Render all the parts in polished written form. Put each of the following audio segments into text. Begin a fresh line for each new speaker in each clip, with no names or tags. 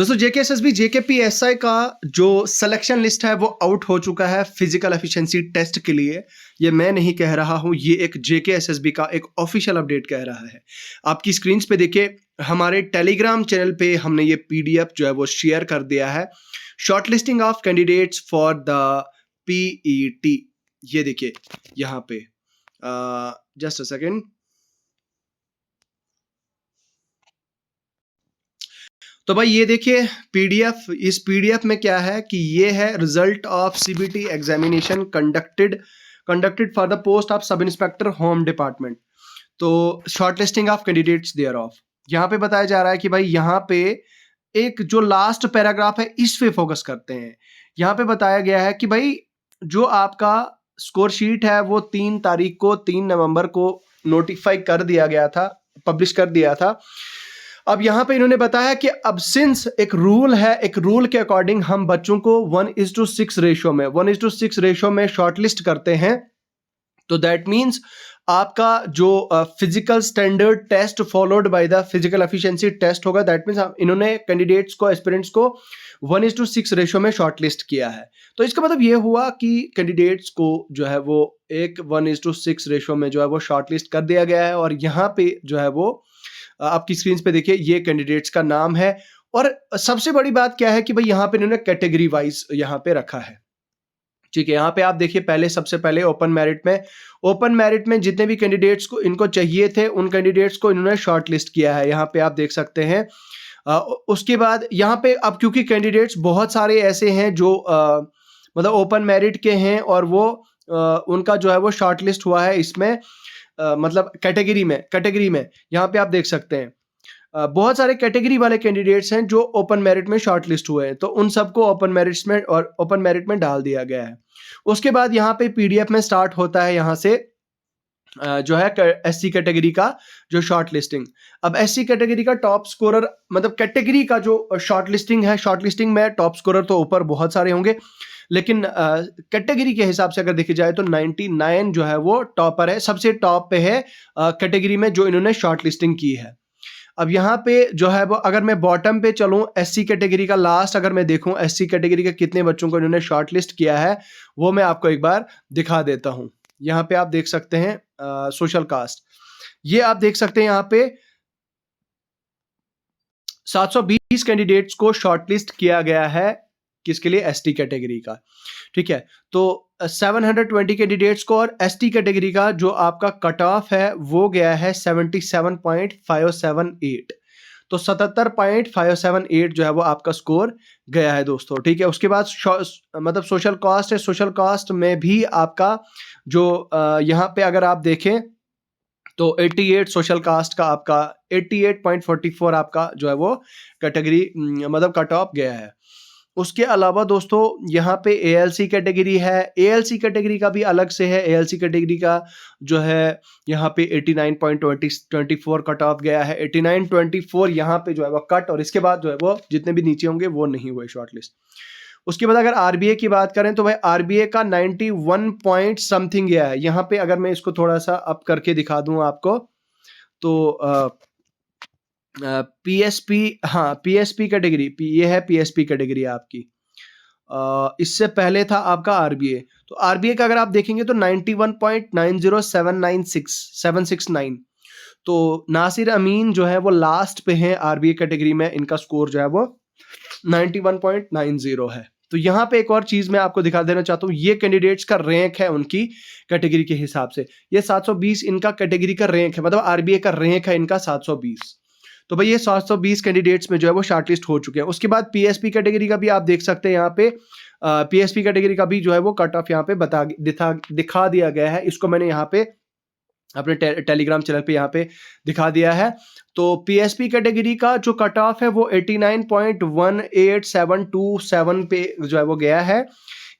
दोस्तों जेकेएसएसबी जेकेपीएसआई का जो सिलेक्शन लिस्ट है वो आउट हो चुका है फिजिकल एफिशिएंसी टेस्ट के लिए। ये मैं नहीं कह रहा हूँ, ये एक जेकेएसएसबी का एक ऑफिशियल अपडेट कह रहा है। आपकी स्क्रीन पे देखिए, हमारे टेलीग्राम चैनल पे हमने ये पीडीएफ जो है वो शेयर कर दिया है। Shortlisting of candidates for the PET, ये देखिए यहाँ पे, जस्ट अ सेकेंड। तो भाई ये देखिए पीडीएफ, इस पीडीएफ में क्या है कि ये है result of CBT examination conducted for the post of sub inspector home department. तो shortlisting of candidates thereof, यहाँ पे बताया जा रहा है कि भाई यहाँ पे एक जो लास्ट पैराग्राफ है इस पे फोकस करते हैं। यहाँ पे बताया गया है कि भाई जो आपका स्कोर शीट है वो 3 नवंबर को नोटिफाई कर दिया गया था, पब्लिश कर दिया था। अब यहाँ पे इन्होंने बताया कि अब सिंस एक रूल है, एक रूल के अकॉर्डिंग हम बच्चों को 1:6 रेशो में शॉर्टलिस्ट करते हैं। तो दैट मीन्स आपका जो physical standard test followed by the physical efficiency test होगा। दैट मीन्स इन्होंने कैंडिडेट्स को, एस्पिरेंट्स को 1:6 रेशो में शॉर्टलिस्ट किया है। तो इसका मतलब ये हुआ कि कैंडिडेट्स को जो है वो एक 1:6 रेशो में जो है वो शॉर्टलिस्ट कर दिया गया है। और यहाँ पे जो है वो आपकी स्क्रीन पे देखिए, ये कैंडिडेट्स का नाम है। और सबसे बड़ी बात क्या है कि भाई यहाँ पे इन्होंने कैटेगरी वाइज यहाँ पे रखा है। ठीक है, यहाँ पे आप देखिए, पहले सबसे पहले ओपन मेरिट में जितने भी कैंडिडेट्स को इनको चाहिए थे उन कैंडिडेट्स को इन्होंने शॉर्ट लिस्ट किया है। यहाँ पे आप देख सकते हैं। उसके बाद यहाँ पे अब क्योंकि कैंडिडेट्स बहुत सारे ऐसे हैं जो मतलब ओपन मेरिट के हैं और वो उनका जो है वो शॉर्ट लिस्ट हुआ है इसमें, मतलब कैटेगरी में यहाँ पे आप देख सकते हैं बहुत सारे कैटेगरी वाले कैंडिडेट्स हैं जो ओपन मेरिट में शॉर्टलिस्ट हुए हैं। तो उन सबको ओपन मेरिट में डाल दिया गया है। उसके बाद यहाँ पे पीडीएफ में स्टार्ट होता है यहाँ से जो है एससी कैटेगरी का जो शॉर्टलिस्टिंग। अब एससी कैटेगरी का टॉप स्कोरर, मतलब कैटेगरी का जो शॉर्टलिस्टिंग है, शॉर्टलिस्टिंग में टॉप स्कोरर तो ऊपर बहुत सारे होंगे, लेकिन कैटेगरी के हिसाब से अगर देखी जाए तो 99 जो है वो टॉपर है, सबसे टॉप पे है कैटेगरी में जो इन्होंने शॉर्टलिस्टिंग की है। अब यहाँ पे जो है वो, अगर मैं बॉटम पे चलूँ, एससी कैटेगरी का लास्ट अगर मैं देखूँ एससी कैटेगरी के कितने बच्चों को इन्होंने शॉर्टलिस्ट किया है वो मैं आपको एक बार दिखा देता हूँ। यहाँ पे आप देख सकते हैं सोशल कास्ट, ये आप देख सकते हैं यहाँ पे 720 कैंडिडेट्स को शॉर्टलिस्ट किया गया है। किसके लिए? एसटी कैटेगरी का। ठीक है, तो 720 कैंडिडेट्स को, और एसटी कैटेगरी का जो आपका कट ऑफ है वो गया है 77.578। तो 77.578 जो है वो आपका स्कोर गया है दोस्तों। ठीक है, उसके बाद मतलब सोशल कास्ट है, सोशल कास्ट में भी आपका जो यहाँ पे अगर आप देखें तो 88 सोशल कास्ट का आपका 88.44 आपका जो है वो कैटेगरी मतलब कट ऑफ गया है। उसके अलावा दोस्तों यहाँ पे एएलसी कैटेगरी है, एएलसी कैटेगरी का भी अलग से है। एएलसी कैटेगरी का जो है यहाँ पे 89.24 कट ऑफ गया है, 89.24 यहाँ पे जो है वो कट, और इसके बाद जो है वो जितने भी नीचे होंगे वो नहीं हुए शॉर्टलिस्ट। उसके बाद अगर आरबीए की बात करें तो भाई आरबीए का 91 पॉइंट समथिंग गया है। यहाँ पे अगर मैं इसको थोड़ा सा अप करके दिखा दूं आपको तो पीएसपी, हाँ पीएसपी कैटेगरी, ये है पीएसपी कैटेगरी आपकी। इससे पहले था आपका आरबीए। तो आरबीए का अगर आप देखेंगे तो 91.90769। तो नासिर अमीन जो है वो लास्ट पे है आरबीए कैटेगरी में, इनका स्कोर जो है वो 91.90 है। तो यहाँ पे एक और चीज मैं आपको दिखा देना चाहता हूँ, ये कैंडिडेट्स का रैंक है उनकी कैटेगरी के हिसाब से। ये 720 इनका कैटेगरी का रैंक है, मतलब आरबीए का रैंक है इनका 720। तो भाई ये 720 कैंडिडेट्स में जो है वो शॉर्टलिस्ट हो चुके हैं। उसके बाद पीएसपी कैटेगरी का भी आप देख सकते हैं, यहाँ पे पीएसपी कैटेगरी का भी जो है वो कट ऑफ यहाँ पे दिखा दिया गया है। इसको मैंने यहाँ पे अपने टेलीग्राम चैनल पे यहाँ पे दिखा दिया है। तो पीएसपी कैटेगरी का जो कट ऑफ है वो 89.18727 पे जो है वो गया है।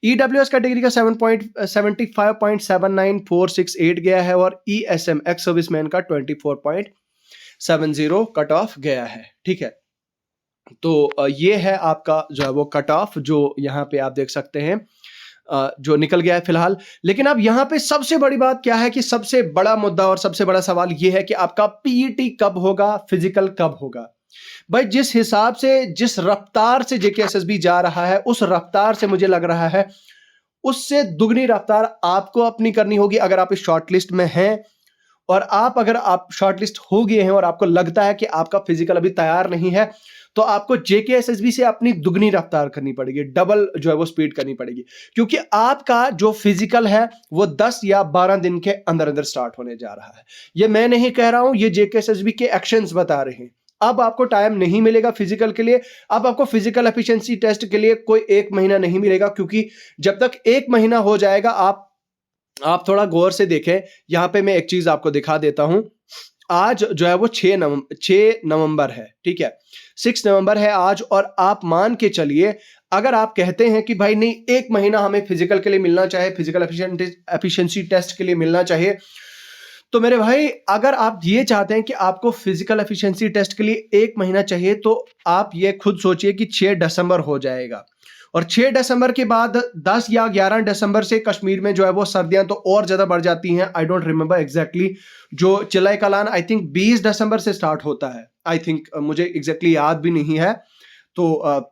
ईडब्ल्यूएस कैटेगरी का 75.7946 गया है, और ईएसएम एक्स सर्विसमैन का 24.70 कट ऑफ गया है। ठीक है, तो ये है आपका जो है वो कट ऑफ जो यहाँ पे आप देख सकते हैं जो निकल गया है फिलहाल। लेकिन अब यहाँ पे सबसे बड़ी बात क्या है कि सबसे बड़ा मुद्दा और सबसे बड़ा सवाल ये है कि आपका पीईटी कब होगा, फिजिकल कब होगा। भाई जिस हिसाब से, जिस रफ्तार से जेकेएसएसबी जा रहा है, उस रफ्तार से मुझे लग रहा है उससे दुगनी रफ्तार आपको अपनी करनी होगी अगर आप इस शॉर्टलिस्ट में हैं। और अगर आप शॉर्टलिस्ट हो गए हैं और आपको लगता है कि आपका फिजिकल अभी तैयार नहीं है, तो आपको जेकेएसएसबी से अपनी दुगनी रफ्तार करनी पड़ेगी, डबल जो है वो स्पीड करनी पड़ेगी, क्योंकि आपका जो फिजिकल है वो 10 या 12 दिन के अंदर अंदर स्टार्ट होने जा रहा है। ये मैं नहीं कह रहा हूं, ये जेकेएसएसबी के एक्शंस बता रहे हैं। अब आपको टाइम नहीं मिलेगा फिजिकल के लिए, अब आपको फिजिकल एफिशिएंसी टेस्ट के लिए कोई 1 महीना नहीं मिलेगा, क्योंकि जब तक 1 महीना हो जाएगा, आप थोड़ा गौर से देखें। यहां पे मैं एक चीज आपको दिखा देता हूं। आज जो है वो 6 नवंबर है, ठीक है, 6 नवंबर है आज। और आप मान के चलिए, अगर आप कहते हैं कि भाई नहीं 1 महीना हमें फिजिकल के लिए मिलना चाहिए, फिजिकल एफिशिएंसी टेस्ट के लिए मिलना चाहिए, तो मेरे भाई अगर आप ये चाहते हैं कि आपको फिजिकल एफिशिएंसी टेस्ट के लिए 1 महीना चाहिए, तो आप ये खुद सोचिए कि 6 दिसंबर हो जाएगा। और 6 दिसंबर के बाद 10 या 11 दिसंबर से कश्मीर में जो है वो सर्दियां तो और ज्यादा बढ़ जाती हैं। I don't remember exactly. जो चिलाई कलान आई थिंक 20 दिसंबर से स्टार्ट होता है, आई थिंक, मुझे एग्जैक्टली याद भी नहीं है। तो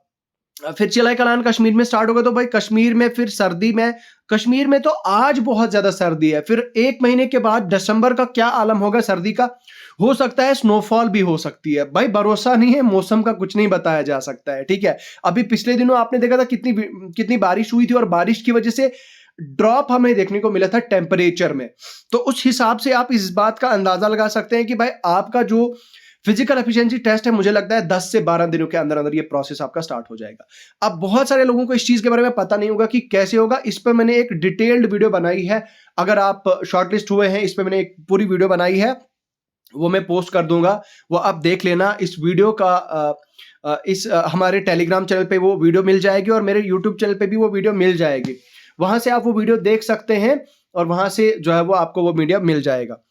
फिर चिलाई कलान कश्मीर में स्टार्ट होगा, तो भाई कश्मीर में फिर सर्दी में, कश्मीर में तो आज बहुत ज्यादा सर्दी है, फिर 1 महीने के बाद दिसंबर का क्या आलम होगा सर्दी का। हो सकता है स्नोफॉल भी हो सकती है, भाई भरोसा नहीं है, मौसम का कुछ नहीं बताया जा सकता है, ठीक है। अभी पिछले दिनों आपने देखा था कितनी बारिश हुई थी, और बारिश की वजह से ड्रॉप हमें देखने को मिला था टेम्परेचर में। तो उस हिसाब से आप इस बात का अंदाजा लगा सकते हैं कि भाई आपका जो फिजिकल एफिशिएंसी टेस्ट है, मुझे लगता है 10 से 12 दिनों के अंदर अंदर ये प्रोसेस आपका स्टार्ट हो जाएगा। अब बहुत सारे लोगों को इस चीज के बारे में पता नहीं होगा कि कैसे होगा। इस पर मैंने एक डिटेल्ड वीडियो बनाई है, अगर आप शॉर्टलिस्ट हुए हैं, इस पर मैंने एक पूरी वीडियो बनाई है, वो मैं पोस्ट कर दूंगा, वो आप देख लेना। इस वीडियो का हमारे टेलीग्राम चैनल पे वो वीडियो मिल जाएगी, और मेरे यूट्यूब चैनल पे भी वो वीडियो मिल जाएगी। वहां से आप वो वीडियो देख सकते हैं, और वहां से जो है वो आपको वो मीडिया मिल जाएगा।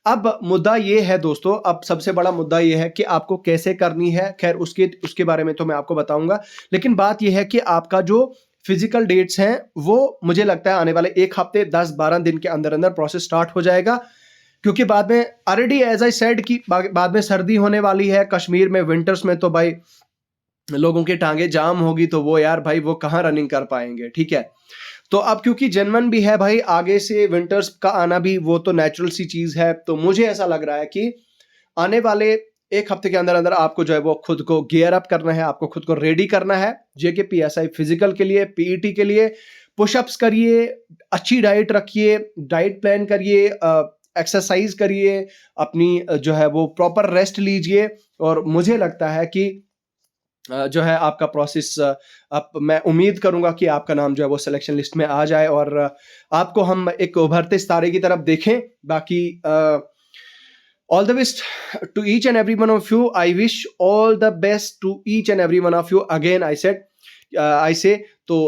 अब मुद्दा ये है दोस्तों, अब सबसे बड़ा मुद्दा ये है कि आपको कैसे करनी है। खैर उसके बारे में तो मैं आपको बताऊंगा, लेकिन बात ये है कि आपका जो फिजिकल डेट्स हैं वो मुझे लगता है आने वाले 1 हफ्ते 10-12 दिन के अंदर अंदर प्रोसेस स्टार्ट हो जाएगा, क्योंकि बाद में ऑलरेडी एज आई सेड कि बाद में सर्दी होने वाली है कश्मीर में, विंटर्स में तो भाई लोगों की टांगे जाम होगी, तो वो यार भाई वो कहाँ रनिंग कर पाएंगे, ठीक है। तो अब क्योंकि जनवन भी है भाई, आगे से विंटर्स का आना भी वो तो नेचुरल सी चीज है, तो मुझे ऐसा लग रहा है कि आने वाले 1 हफ्ते के अंदर अंदर आपको जो है वो खुद को गियर अप करना है, आपको खुद को रेडी करना है जेके पीएसआई फिजिकल के लिए, पीईटी के लिए। पुशअप्स करिए, अच्छी डाइट रखिए, डाइट प्लान करिए, एक्सरसाइज करिए, अपनी जो है वो प्रॉपर रेस्ट लीजिए, और मुझे लगता है कि जो है आपका प्रोसेस, अब मैं उम्मीद करूंगा कि आपका नाम जो है वो सिलेक्शन लिस्ट में आ जाए, और आपको हम एक उभरते सितारे की तरफ देखें। बाकी all the best to each and every one of you, I wish all the best to each and every one of you. Again I say तो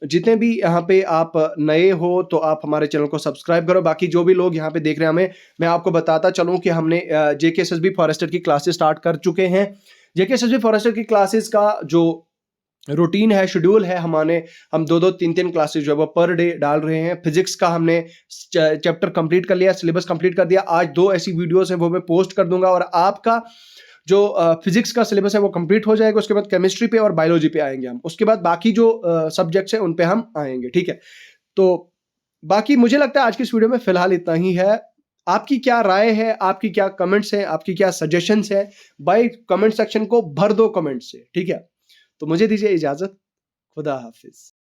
जितने भी यहाँ पे आप नए हो, तो आप हमारे चैनल को सब्सक्राइब करो। बाकी जो भी लोग यहाँ पे देख रहे हैं हमें, मैं आपको बताता चलूँ कि हमने जेकेएसएसबी फॉरेस्टर की क्लासेस स्टार्ट कर चुके हैं। जेकेएसएसबी फॉरेस्टर की क्लासेस का जो रूटीन है, शेड्यूल है, हम 2-2 3-3 क्लासेस जो है वो पर डे डाल रहे हैं। फिजिक्स का हमने चैप्टर कंप्लीट कर लिया, सिलेबस कंप्लीट कर दिया। आज 2 ऐसी वीडियोस हैं वो मैं पोस्ट कर दूंगा, और आपका जो फिजिक्स का सिलेबस है वो कंप्लीट हो जाएगा। उसके बाद केमिस्ट्री पे और बायोलॉजी पे आएंगे हम, उसके बाद बाकी जो सब्जेक्ट्स हैं उन पे हम आएंगे, ठीक है। तो बाकी मुझे लगता है आज की इस वीडियो में फिलहाल इतना ही है। आपकी क्या राय है, आपकी क्या कमेंट्स हैं, आपकी क्या सजेशंस हैं, भाई कमेंट सेक्शन को भर दो कमेंट से, ठीक है। तो मुझे दीजिए इजाजत, खुदा हाफिज।